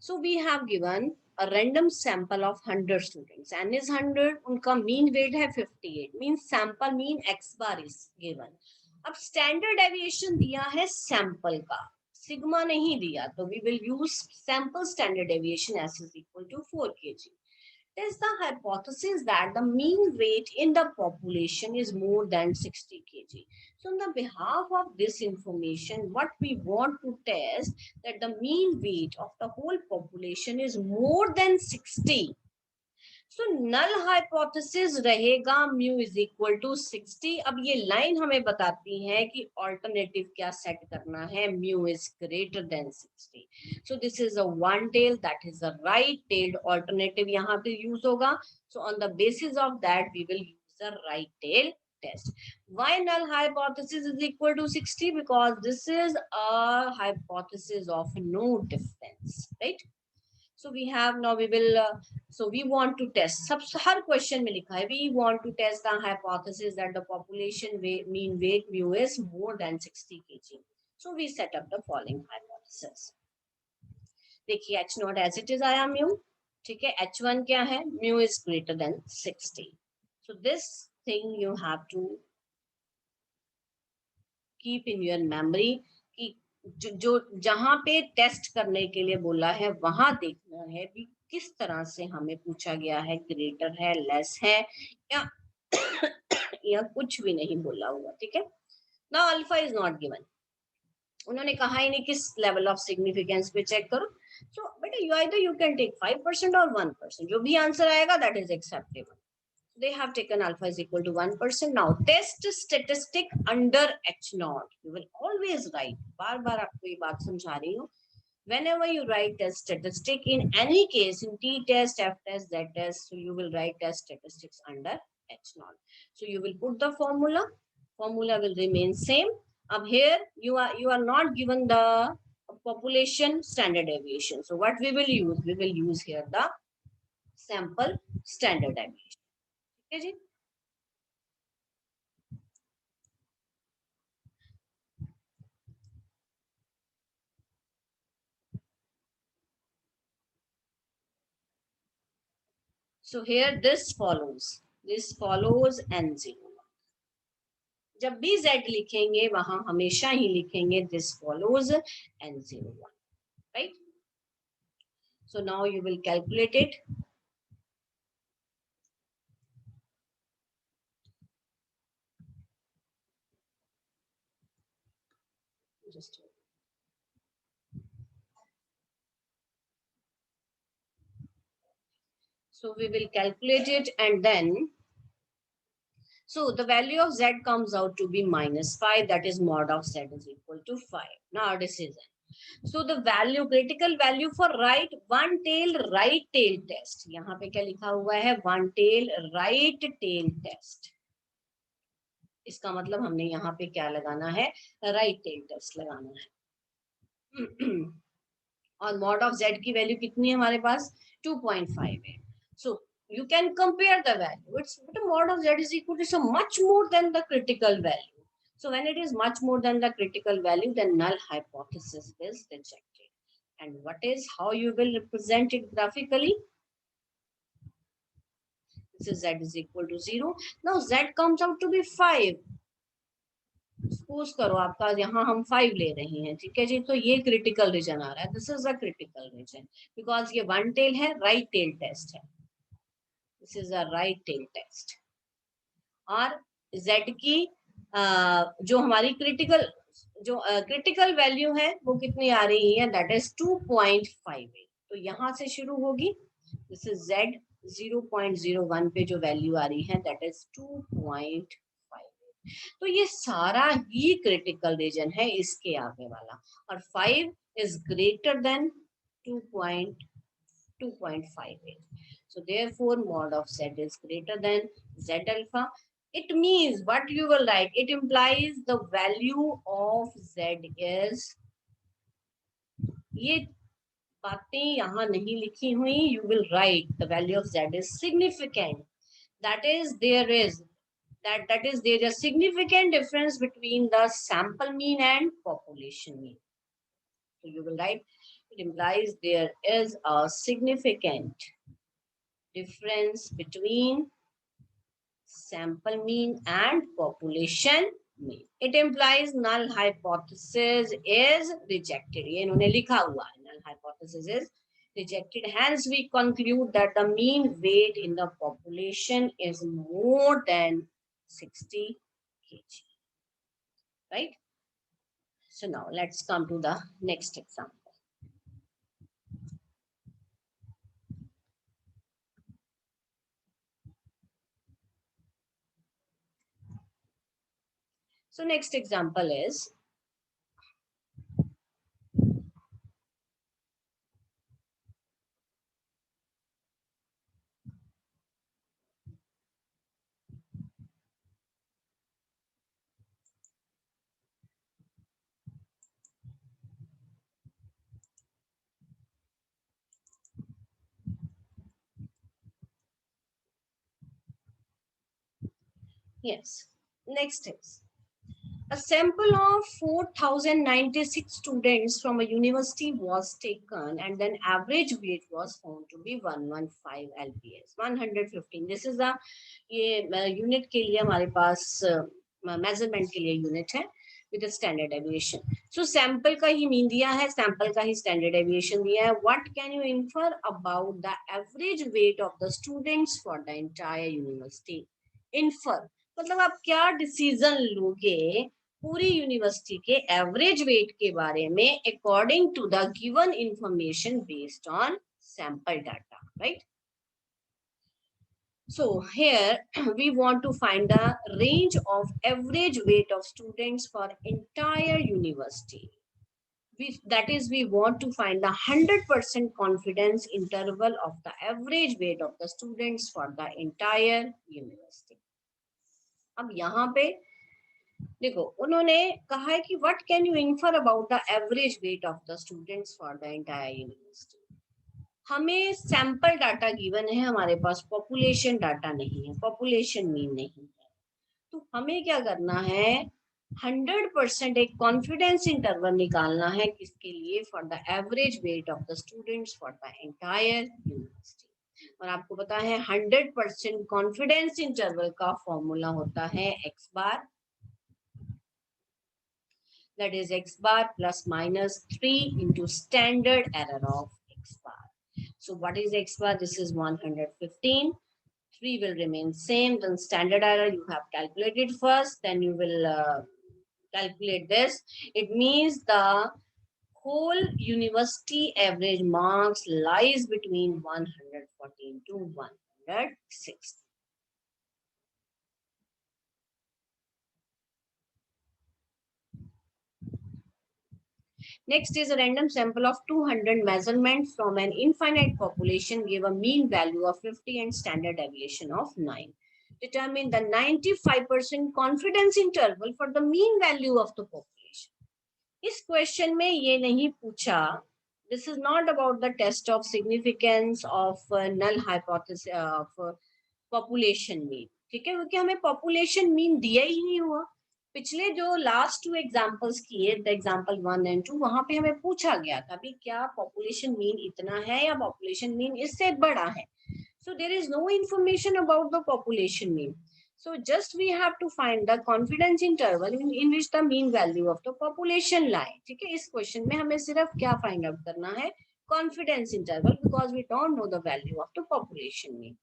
So we have given a random sample of 100 students. N is 100, उनका mean weight है 58. Means sample mean x bar is given. अब standard deviation दिया है sample का, sigma नहीं दिया, तो we will use sample standard deviation s is equal to 4 kg. Test the hypothesis that the mean weight in the population is more than 60 kg. So on the behalf of this information, what we want to test that the mean weight of the whole population is more than 60. So null hypothesis रहेगा mu is equal to 60. अब ये line हमें बताती है कि alternative क्या set करना है, mu is greater than 60. So this is a one tail, that is a right tailed alternative यहाँ पे यूज होगा. So on the basis of that we will use a right tail test. Why null hypothesis is equal to 60? Because this is a hypothesis of no difference, right? So we have now we will so we want to test सब हर question में लिखा है we want to test the hypothesis that the population mean weight mu is more than 60 kg. So we set up the following hypothesis. देखिए h naught as it is आया mu, ठीक है. h1 क्या है, mu is greater than 60. So this thing you have to keep in your memory कि जो जहां पे टेस्ट करने के लिए बोला है वहां देखना है कि किस तरह से हमें पूछा गया है, ग्रेटर है, लेस है, या या कुछ भी नहीं बोला हुआ, ठीक है. Now alpha is not given, उन्होंने कहा ही नहीं किस लेवल ऑफ सिग्निफिकेंस पे चेक करो. सो बेटा यू कैन टेक 5% और 1%, जो भी आंसर आएगा that is acceptable. They have taken alpha is equal to 1%. Now test statistic under h naught. You will always write. बार बार आपको ये बात समझा रही हूँ. Whenever you write test statistic in any case, in t test, f test, z test, so you will write test statistics under h naught. So you will put the formula. Formula will remain same. Up here you are not given the population standard deviation. So what we will use? We will use here the sample standard deviation. Okay, ji. So here this follows n0. जब भी z लिखेंगे वहां हमेशा ही लिखेंगे this follows n01, right? So now you will calculate it. Just so we will calculate it, and then so the value of z comes out to be -5, that is mod of z is equal to 5. Now this is n. So the value, critical value for right right tail test, यहाँ पे क्या लिखा हुआ है, one tail right tail test. इसका मतलब हमने यहाँ पे क्या लगाना है, राइट टेल टेस्ट लगाना है. और मॉड ऑफ z की वैल्यू कितनी है हमारे पास, 2.5 है. सो you can compare the value. It's but a mod of z is equal to so much more than the critical value. So when it is much more than the critical value, then null hypothesis is rejected. And what is how you will represent it graphically? This is z is equal to 0. Now z comes out to be 5. Suppose करो आपका यहाँ हम 5 ले रहे हैं, ठीक है जी. तो ये क्रिटिकल रीजन आ रहा है, this is a critical region because ये वन टेल है, राइट टेल टेस्ट है. This is a right tail test. और z की जो हमारी क्रिटिकल वैल्यू है वो कितनी आ रही है, दैट इज 2.58. तो यहाँ से शुरू होगी. दिस इज z 0.01 पे जो वैल्यू आ रही है दैट इज 2.58. तो ये सारा ही क्रिटिकल रीजन है इसके आगे वाला. और 5 is greater then 2.58. So therefore mod of z is greater than z alpha. It means what you will write, it implies the value of z is, ये बातें यहाँ नहीं लिखी हुई, you will write the value of z is significant. That is there is a significant difference between the sample mean and population mean. So you will write, it implies there is a significant difference between sample mean and population mean. It implies null hypothesis is rejected. ये इन्होंने लिखा हुआ है, null hypothesis is rejected. Hence, we conclude that the mean weight in the population is more than 60 kg. Right? So now let's come to the next example. So next example is, yes, next is, a sample of 4,096 students from a university was taken and then average weight was found to be 115 lps, 115. This is a ये unit के लिए हमारे पास measurement के लिए unit है with a standard deviation. So sample का ही mean दिया है, sample का ही standard deviation दिया है. What can you infer about the average weight of the students for the entire university? Infer मतलब आप क्या डिसीजन लोगे पूरी यूनिवर्सिटी के एवरेज वेट के बारे में according to the given information based on sample data, right? So here we want to find the range of average weight of students for entire university. That is, we want to find the 100% confidence interval of the average weight of the students for the entire university. अब यहाँ पे देखो उन्होंने कहा है कि what can you infer about the average weight of the students for the entire university. हमें sample data given है, हमारे पास पॉपुलेशन डाटा नहीं है, पॉपुलेशन मीन नहीं है. तो हमें क्या करना है, 100% एक कॉन्फिडेंस इंटरवल निकालना है किसके लिए, for the average weight of the students for the entire university. और आपको पता है 100% कॉन्फिडेंस इंटरवल का फॉर्मूला होता है x bar, that is x bar plus minus 3 into standard error of x bar. So what is x bar? This is 115. 3 will remain same. Then standard error you have calculated first. Then you will calculate this. It means the whole university average marks lies between 114 to 160. Next is a random sample of 200 measurements from an infinite population gave a mean value of 50 and standard deviation of 9. Determine the 95% confidence interval for the mean value of the population. इस question में ये नहीं पूछा, this is not about the test of significance of null hypothesis of population mean. ठीक है, क्योंकि हमें population mean दिया ही नहीं हुआ. पिछले जो लास्ट 2 एग्जांपल्स किए, द एग्जांपल 1 एंड 2, वहां पे हमें पूछा गया था भी क्या पॉपुलेशन मीन इतना है या पॉपुलेशन मीन इससे बड़ा है. So there is no information about the population mean. So just we have to find the confidence interval in which the mean value of the population lie. ठीक है, इस question में हमें सिर्फ क्या फाइंड आउट करना है, confidence interval, because we don't know the value of the population mean.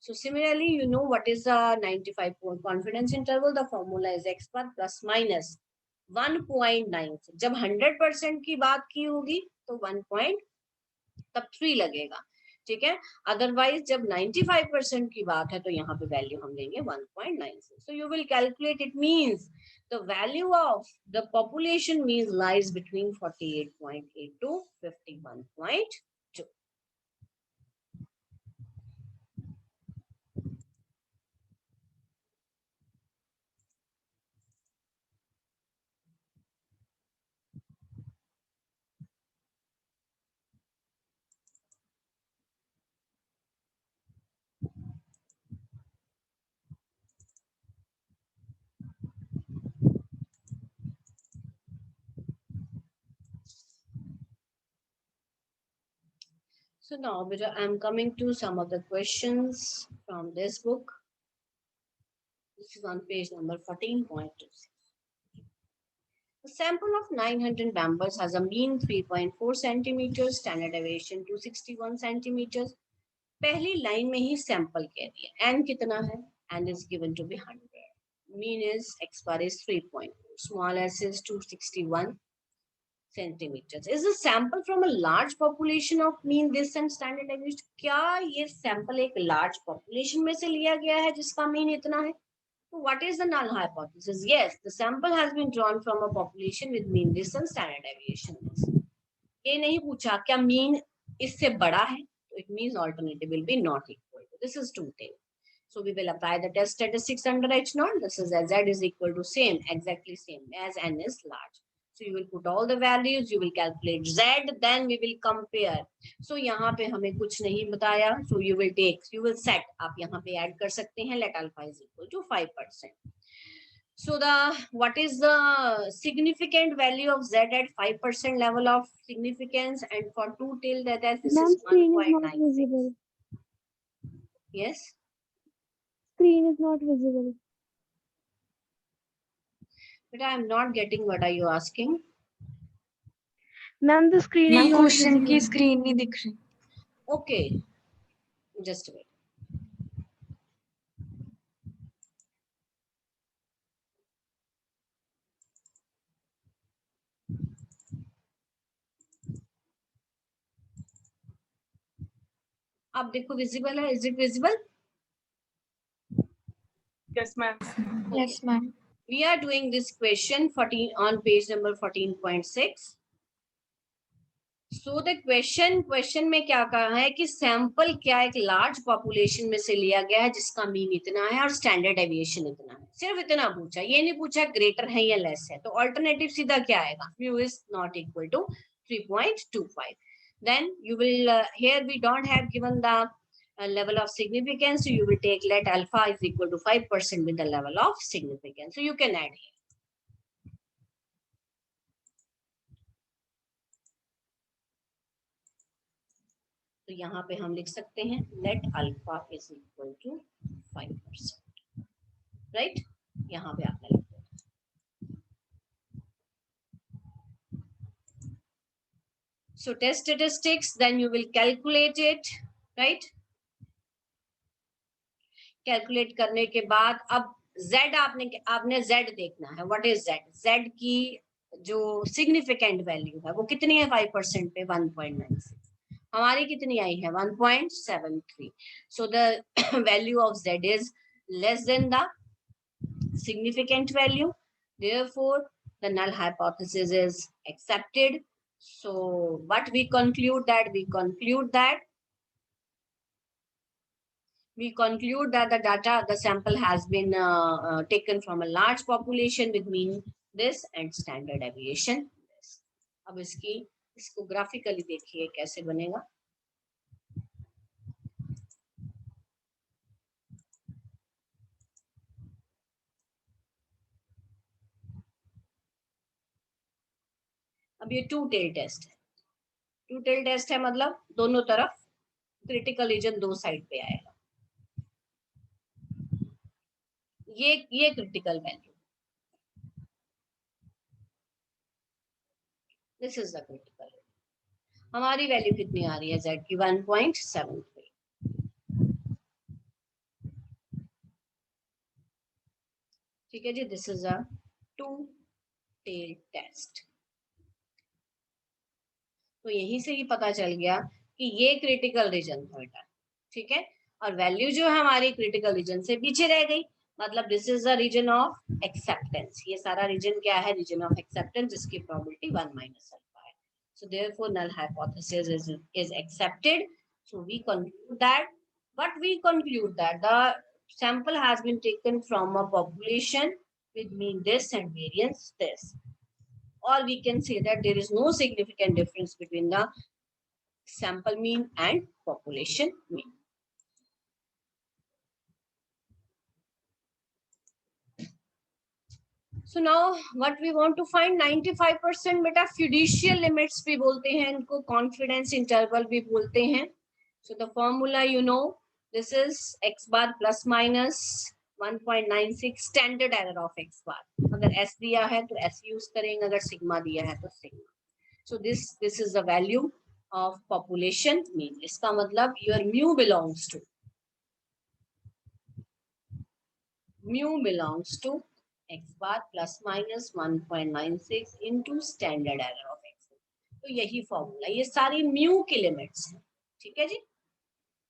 So similarly, you know what is the 95% confidence interval? The formula is x bar plus minus 1.9. जब 100% की बात की होगी तो 1.3 लगेगा, ठीक है. अदरवाइज जब 95% की बात है तो यहाँ पे वैल्यू हम लेंगे 1.96. So you will calculate, it means the value of the population means lies between 48.8 to 51.2. So now, beta, I'm coming to some of the questions from this book. This is on page number 14.26. A sample of 900 members has a mean 3.4 centimeters, standard deviation 261 centimeters. पहली line में ही sample कह दिया, n कितना है, n is given to be 100, mean is x bar is 3.4, small s is 261 centimeters. Is a sample from a large population of mean this and standard deviation? क्या ये sample एक large population में से लिया गया है जिसका मीन इतना है? So what is the null hypothesis? Yes, the sample has been drawn from a population with mean this and standard deviation this. ये नहीं पूछा क्या मीन इससे बड़ा है, so it means alternative will be not equal to. This is two-tailed. So we will apply the test statistics under H naught. This is as Z is equal to same, exactly same as n is large. So you will put all the values, you will calculate Z, then we will compare. So यहाँ पे हमें कुछ नहीं बताया. So you will take, you will set. आप यहाँ पे add कर सकते हैं. Let alpha is equal to 5%. So what is the significant value of Z at 5% level of significance, and for two-tailed that this is 1.96. Yes. Screen is not visible. But I am not getting what are you asking. Ma'am, the screen is not question की visible. Screen नहीं दिख रही. Okay, just wait. आप देखो visible है. Is it visible? Yes, ma'am. Okay. Yes, ma'am. We are doing this question 14 on page number 14.6. So the question में क्या कहा है कि सैंपल क्या एक लार्ज पॉपुलेशन में से लिया गया है जिसका मीन इतना है और स्टैंडर्ड डेविएशन इतना है, सिर्फ इतना पूछा, ये नहीं पूछा ग्रेटर है या लेस है. तो ऑल्टरनेटिव सीधा क्या आएगा, mu is not equal to 3.25. then you will here we don't have given the level of significance, so you will take let alpha is equal to 5% with the level of significance, so you can add here. तो यहाँ पे हम लिख सकते हैं let alpha is equal to 5%, right? यहाँ पे आपने लिख दिया. So test statistics, then you will calculate it, right? Calculate करने के बाद अब Z आपने Z देखना है. What is Z? Z की जो significant value है वो कितनी है 5% पे 1.96. हमारी कितनी आई है 1.73. So the value of Z is less than the significant value. Therefore, the null hypothesis is accepted. So what we conclude that the data, the sample has been taken from a large population with mean this and standard deviation this. अब इसको graphically देखिए कैसे बनेगा. अब ये to tail test है. To tail test है मतलब दोनों तरफ क्रिटिकल रीजन दो साइड पे आएगा. ये critical value, this is the critical. हमारी वैल्यू कितनी आ रही है Z की 1.73. ठीक है जी, this is a two tail test. तो यहीं से ही पता चल गया कि ये क्रिटिकल रीजन था बेटा, ठीक है, और वैल्यू जो है हमारी क्रिटिकल रीजन से पीछे रह गई. मतलब this is the region of acceptance. ये सारा रीजन क्या है, रीजन ऑफ एक्सेप्टेंस, जिसकी प्रोबेबिलिटी 1 माइनस अल्फा है. So therefore null hypothesis is accepted. So we conclude that the sample has been taken from a population with mean this and variance this. Or we can say that there is no significant difference between the sample mean and population mean. So now what we want to find 95% बेटा fiducial limits भी बोलते हैं इनको, confidence interval भी बोलते हैं. So the formula you know, this is x bar plus minus 1.96 standard error of x bar. अगर s दिया है तो s यूज करेंगे, अगर sigma दिया है तो sigma. So this is the value of population mean. इसका मतलब your mu belongs to x bar plus minus 1.96 into standard error of x. तो यही फॉर्मूला, ये सारी म्यू की लिमिट्स हैं. ठीक है जी,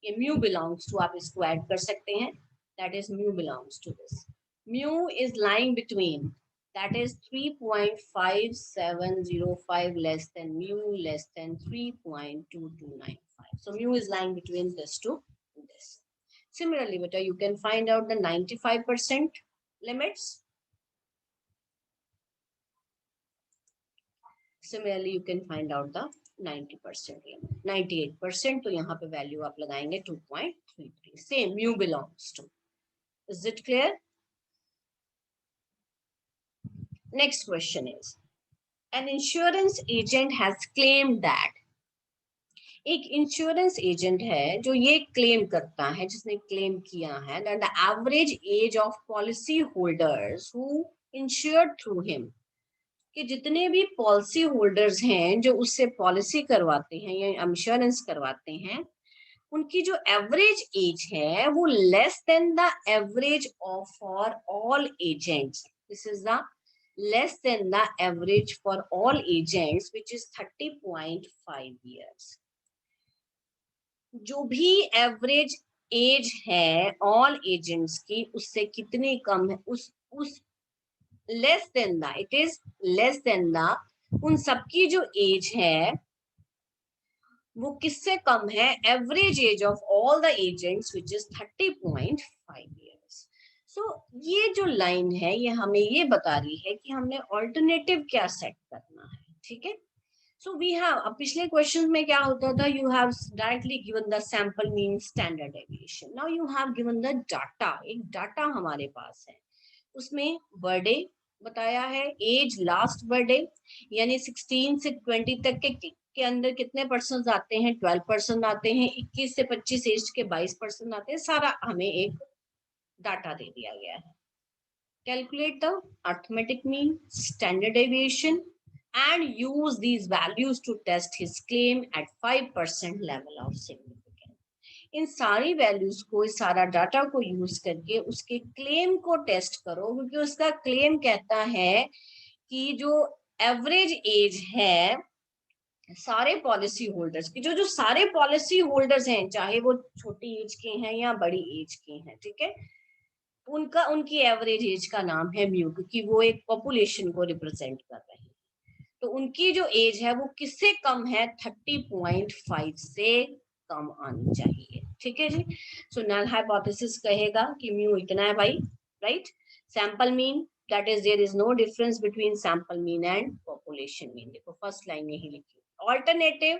ये म्यू बिलोंग्स टू, आप इसको ऐड कर सकते हैं. That is mu belongs to this. Mu is lying between, that is 3.5705 less than mu less than 3.2295. So mu is lying between this to this. Similarly, beta, you can find out the 95% limits. Similarly, you can find out the 90% limit. 98%, तो यहाँ पे value आप लगाएंगे 2.33. Same, mu belongs to. Is it clear? Next question is, an insurance agent has claimed that, एक insurance agent है जो ये claim करता है, जिसने क्लेम किया है that the average age of policy holders who insured through him, कि जितने भी पॉलिसी होल्डर्स हैं जो उससे पॉलिसी करवाते हैं या इंश्योरेंस करवाते हैं, उनकी जो एवरेज एज है वो less than the average of for all agents. This is the less than the average for all agents which is 30.5 years. जो भी एवरेज एज है ऑल एजेंट्स की, उससे कितनी कम है, उस less than the, it is less than the, उन सबकी जो एज है वो किससे कम है, average age of all the agents which is 30.5 years. सो ये जो लाइन है ये हमें ये बता रही है कि हमने ऑल्टरनेटिव क्या सेट करना है. ठीक है, सो वी हैव, अब पिछले क्वेश्चन में क्या होता था, you have directly given the sample mean standard deviation. Now you have given the data, एक डाटा हमारे पास है, उसमें बर्थडे बताया है, एज लास्ट बर्थडे यानी 16 से 20 तक के अंदर कितने परसेंट आते हैं, 12% आते हैं, 21 से 25 एज के 22% आते हैं, सारा हमें एक डाटा दे दिया गया है. Calculate the arithmetic mean, standard deviation and use these values to test his claim at 5% level of significance. इन सारी वैल्यूज को, इस सारा डाटा को यूज करके उसके क्लेम को टेस्ट करो, क्योंकि उसका क्लेम कहता है कि जो एवरेज एज है सारे पॉलिसी होल्डर्स की, जो सारे पॉलिसी होल्डर्स हैं, चाहे वो छोटी एज के हैं या बड़ी एज के हैं, ठीक है, उनकी एवरेज एज का नाम है म्यू, क्योंकि वो एक पॉपुलेशन को रिप्रेजेंट कर रहे हैं. तो उनकी जो एज है वो किससे कम है, 30.5 से कम आनी चाहिए. ठीक है जी. सो नल हाइपोथेसिस कहेगा कि म्यू इतना है भाई, right. Sample mean, that is there is no difference between sample mean and population mean. देखो फर्स्ट लाइन यही लिखी. Alternative,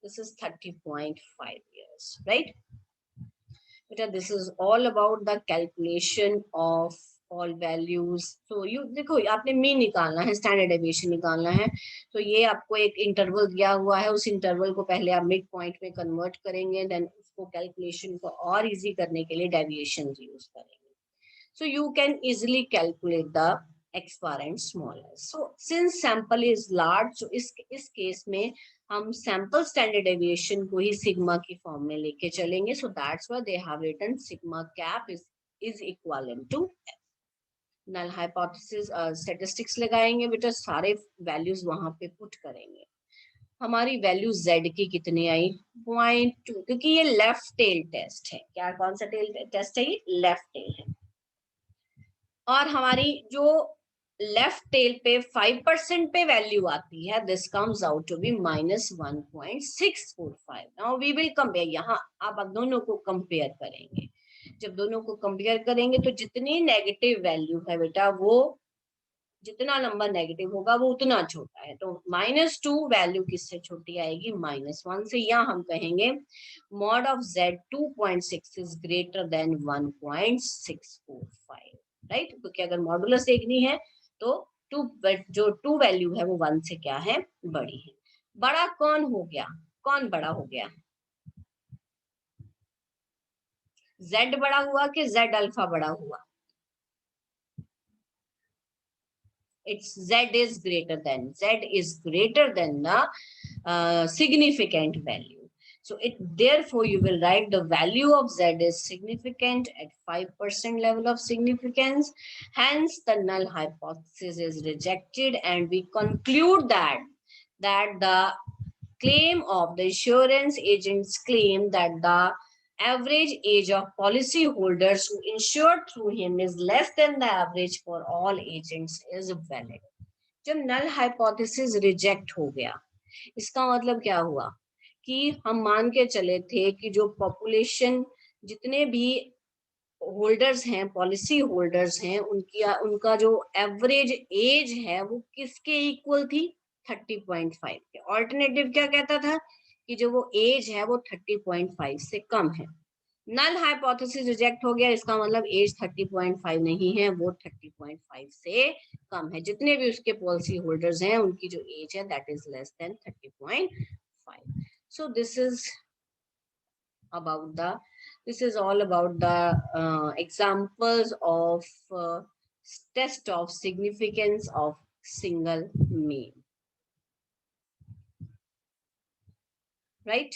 this is 30.5 years, right. बेटा this is all about the calculation of all values. So you देखो, आपने mean निकालना है, standard deviation निकालना है, तो ये आपको एक इंटरवल दिया हुआ है, उस इंटरवल को पहले आप मिड पॉइंट में कन्वर्ट करेंगे, देन उसको कैलकुलेशन को और इजी करने के लिए डेविएशन यूज करेंगे. So you can easily calculate the x bar and small s. So since sample is large, so इस केस में हम सैंपल स्टैंडर्ड डेविएशन को ही सिग्मा की फॉर्म में लेके चलेंगे. So that's why they have written sigma cap is equivalent to null hypothesis. Statistics लगाएंगे बेटा, सारे वैल्यूज वहां पे पुट करेंगे. हमारी वैल्यू z की कितनी आई, 0.2, क्योंकि ये लेफ्ट टेल टेस्ट है. क्या, कौन सा टेल टेस्ट है, ये लेफ्ट टेल है. और हमारी जो लेफ्ट टेल पे 5% पे वैल्यू आती है, this comes out to be -1.645. Now we will compare. यहाँ आप दोनों को कंपेयर करेंगे. जब दोनों को कंपेयर करेंगे तो जितनी नेगेटिव वैल्यू है बेटा, वो जितना नंबर नेगेटिव होगा वो उतना छोटा है. तो -2 वैल्यू किससे छोटी आएगी, -1 से, या हम कहेंगे mod of z 2.6 is greater then 1.645, right. क्योंकि अगर मॉडुलस एक नहीं है तो जो टू वैल्यू है वो 1 से क्या है, बड़ी है। बड़ा कौन हो गया, कौन बड़ा हो गया, z बड़ा हुआ कि z अल्फा बड़ा हुआ? It's z is greater than the significant value. So therefore you will write the value of z is significant at 5% level of significance. Hence the null hypothesis is rejected, and we conclude that the claim of the insurance agents claim that the average age of policy holders who insured through him is less than the average for all agents is valid. जब null hypothesis reject हो गया, इसका मतलब क्या हुआ कि हम मान के चले थे कि जो पॉपुलेशन, जितने भी होल्डर्स हैं, पॉलिसी होल्डर्स हैं, उनका जो एवरेज एज है वो किसके इक्वल थी, 30.5 के। ऑल्टरनेटिव क्या कहता था कि जो वो एज है वो 30.5 से कम है। नल हाइपोथेसिस रिजेक्ट हो गया, इसका मतलब एज 30.5 नहीं है, वो 30.5 से कम है। जितने भी उसके पॉलिसी होल्डर्स हैं उनकी जो एज है that is less than 30.5. So this is all about the examples of test of significance of single mean, right?